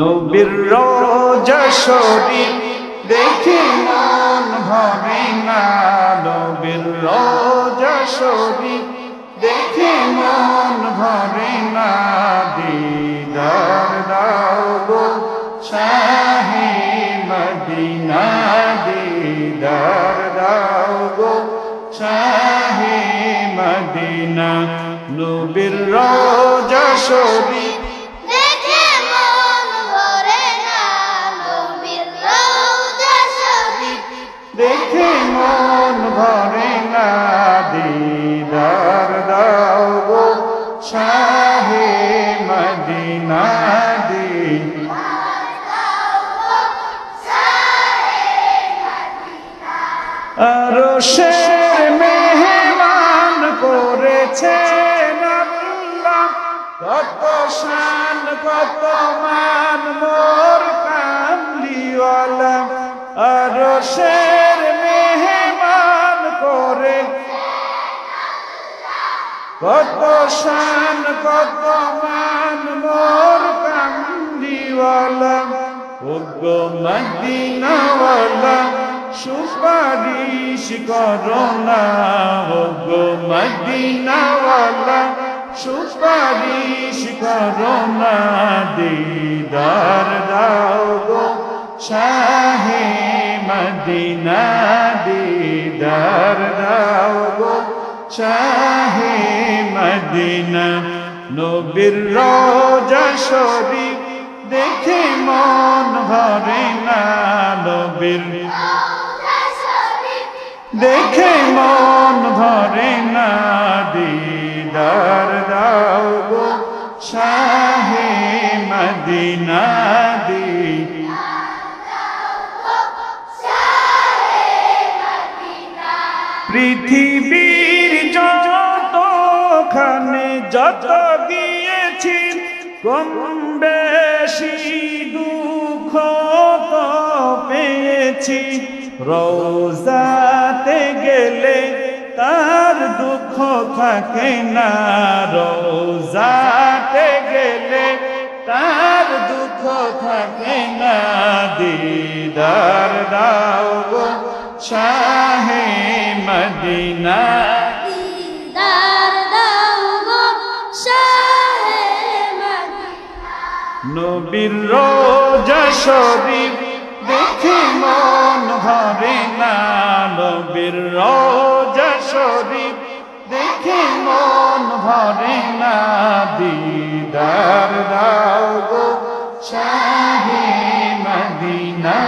নবীর রওজা শরীফ দেখে মন ভরে না, নবীর রওজা শরীফ দেখে মন ভরে না, দিদার দাও গো শাহে মদিনা, দিদার দাও গো শাহে মদিনা। নবীর রওজা শরীফ দেখে মন ভরে না, নবীর রওজা শরীফ দেখে মন ভরে না, দিদার দাও গো শাহে মদিনা, আরশের মেহমান করেছেন আল্লাহ, কত শান কত মান মোর কামলিওয়ালা। আরশের মেহমান করে কত শান কত মান মোর কামলিওয়ালা। ওগো মদিনাওয়ালা সুপারিশ করো না, ওগো মদিনাওয়ালা সুপারিশ করো না, দিদার দাও গো শাহে মদিনা, দিদার দাও গো শাহে মদিনা। নবীর রওজা শরীফ দেখে মন ভরে না, নবীর রওজা শরীফ দেখে মন ভরে না, দিদার দাও গো শাহে মদিনা, পৃথিবীর যতখানে যত গিয়েছি কম বেশি দুঃখ তো পেয়েছি, রওজাতে গেলে তার দুঃখ থাকে না, রওজাতে গেলে তার দুঃখ থাকে না, দিদার দাও গো শাহে মদিনা, দিদার দাও গো শাহে মদিনা। নবীর রওজা শরীফ দেখে মন ভরে না, নবীর রওজা শরীফ দেখে মন ভরে না, দিদার দাও গো শাহে মদিনা।